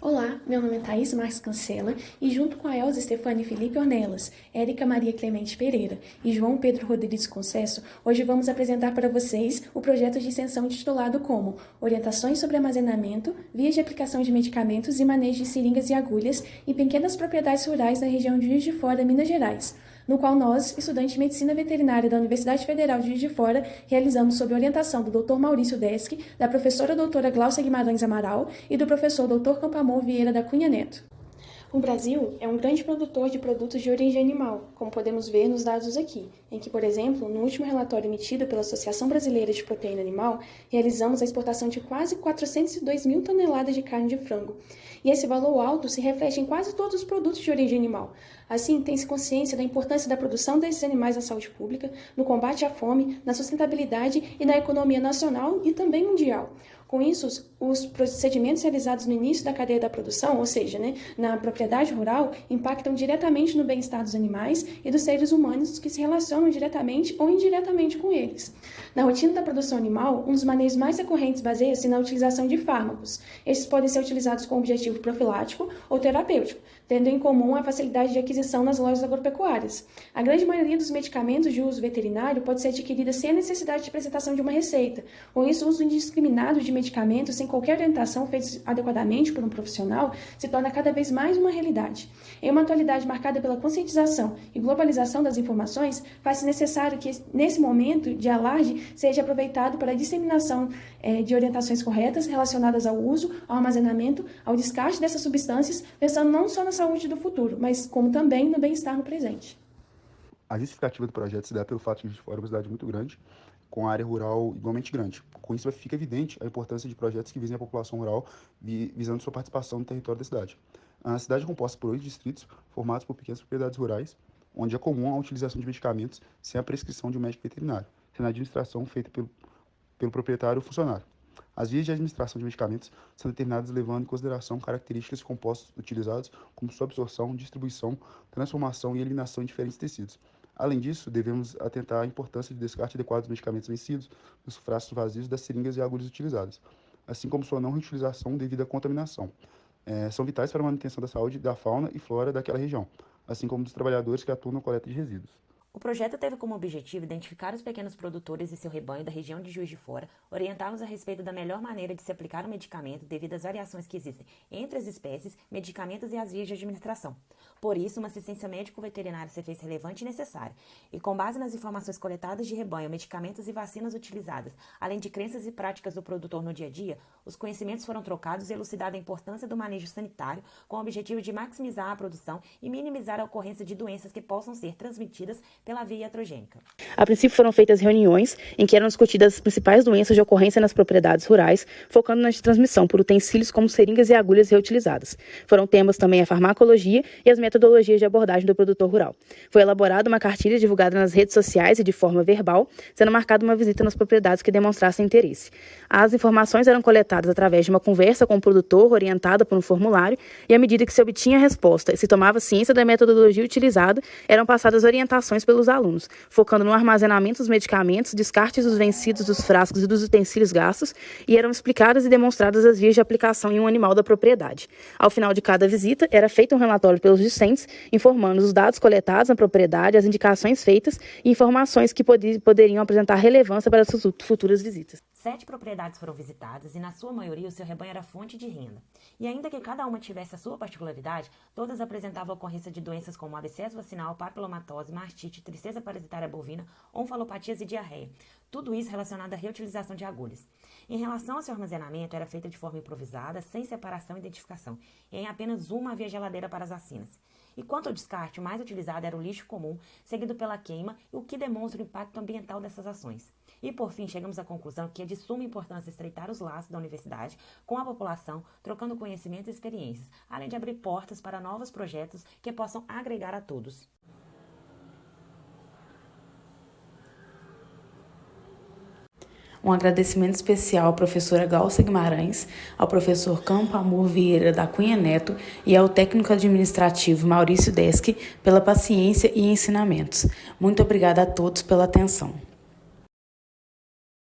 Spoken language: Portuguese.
Olá, meu nome é Thaís Marques Cancela e junto com a Elza Stefani Felipe Ornelas, Érica Maria Clemente Pereira e João Pedro Rodrigues Concesso, hoje vamos apresentar para vocês o projeto de extensão intitulado como Orientações sobre Armazenamento, Vias de Aplicação de Medicamentos e Manejo de Seringas e Agulhas em Pequenas Propriedades Rurais na região de Juiz de Fora, Minas Gerais, no qual nós, estudantes de Medicina Veterinária da Universidade Federal de Juiz de Fora, realizamos sob orientação do Dr. Maurício Desch, da professora doutora Glaucia Guimarães Amaral e do professor Dr. Campamor Vieira da Cunha Neto. O Brasil é um grande produtor de produtos de origem animal, como podemos ver nos dados aqui, em que, por exemplo, no último relatório emitido pela Associação Brasileira de Proteína Animal, realizamos a exportação de quase 402 mil toneladas de carne de frango. E esse valor alto se reflete em quase todos os produtos de origem animal. Assim, tem-se consciência da importância da produção desses animais na saúde pública, no combate à fome, na sustentabilidade e na economia nacional e também mundial. Com isso, os procedimentos realizados no início da cadeia da produção, ou seja, na propriedade rural, impactam diretamente no bem-estar dos animais e dos seres humanos que se relacionam diretamente ou indiretamente com eles. Na rotina da produção animal, um dos manejos mais recorrentes baseia-se na utilização de fármacos. Estes podem ser utilizados com objetivo profilático ou terapêutico, tendo em comum a facilidade de aquisição nas lojas agropecuárias. A grande maioria dos medicamentos de uso veterinário pode ser adquirida sem a necessidade de apresentação de uma receita. Com isso, o uso indiscriminado de medicamentos sem qualquer orientação feita adequadamente por um profissional se torna cada vez mais uma realidade. Em uma atualidade marcada pela conscientização e globalização das informações, faz-se necessário que, nesse momento de alarde, seja aproveitado para a disseminação de orientações corretas relacionadas ao uso, ao armazenamento, ao descarte dessas substâncias, pensando não só na saúde do futuro, mas como também no bem-estar no presente. A justificativa do projeto se dá pelo fato de Juiz de Fora é uma cidade muito grande, com a área rural igualmente grande. Com isso, fica evidente a importância de projetos que visem a população rural, visando sua participação no território da cidade. A cidade é composta por 8 distritos, formados por pequenas propriedades rurais, onde é comum a utilização de medicamentos sem a prescrição de um médico veterinário, sendo a administração feita pelo proprietário ou funcionário. As vias de administração de medicamentos são determinadas levando em consideração características de compostos utilizados, como sua absorção, distribuição, transformação e eliminação em diferentes tecidos. Além disso, devemos atentar à importância de descarte adequado dos medicamentos vencidos, dos frascos vazios, das seringas e agulhas utilizadas, assim como sua não reutilização devido à contaminação. São vitais para a manutenção da saúde da fauna e flora daquela região, assim como dos trabalhadores que atuam na coleta de resíduos. O projeto teve como objetivo identificar os pequenos produtores e seu rebanho da região de Juiz de Fora, orientá-los a respeito da melhor maneira de se aplicar o medicamento devido às variações que existem entre as espécies, medicamentos e as vias de administração. Por isso, uma assistência médico-veterinária se fez relevante e necessária. E com base nas informações coletadas de rebanho, medicamentos e vacinas utilizadas, além de crenças e práticas do produtor no dia a dia, os conhecimentos foram trocados e elucidada a importância do manejo sanitário com o objetivo de maximizar a produção e minimizar a ocorrência de doenças que possam ser transmitidas pela via iatrogênica. A princípio foram feitas reuniões em que eram discutidas as principais doenças de ocorrência nas propriedades rurais, focando na transmissão por utensílios como seringas e agulhas reutilizadas. Foram temas também a farmacologia e as metodologias de abordagem do produtor rural. Foi elaborada uma cartilha divulgada nas redes sociais e de forma verbal, sendo marcada uma visita nas propriedades que demonstrassem interesse. As informações eram coletadas através de uma conversa com o produtor, orientada por um formulário, e à medida que se obtinha a resposta e se tomava ciência da metodologia utilizada, eram passadas orientações pelos alunos, focando no armazenamento dos medicamentos, descartes dos vencidos dos frascos e dos utensílios gastos, e eram explicadas e demonstradas as vias de aplicação em um animal da propriedade. Ao final de cada visita, era feito um relatório pelos discentes, informando os dados coletados na propriedade, as indicações feitas e informações que poderiam apresentar relevância para as futuras visitas. 7 propriedades foram visitadas e, na sua maioria, o seu rebanho era fonte de renda. E ainda que cada uma tivesse a sua particularidade, todas apresentavam a ocorrência de doenças como abscesso vacinal, papilomatose, mastite, tristeza parasitária bovina, onfalopatias e diarreia. Tudo isso relacionado à reutilização de agulhas. Em relação ao seu armazenamento, era feita de forma improvisada, sem separação e identificação. E em apenas uma havia geladeira para as vacinas. E quanto ao descarte, o mais utilizado era o lixo comum, seguido pela queima, o que demonstra o impacto ambiental dessas ações. E, por fim, chegamos à conclusão que é de suma importância estreitar os laços da universidade com a população, trocando conhecimento e experiências, além de abrir portas para novos projetos que possam agregar a todos. Um agradecimento especial à professora Glaucia Guimarães, ao professor Campamor Vieira da Cunha Neto e ao técnico administrativo Maurício Desch pela paciência e ensinamentos. Muito obrigada a todos pela atenção.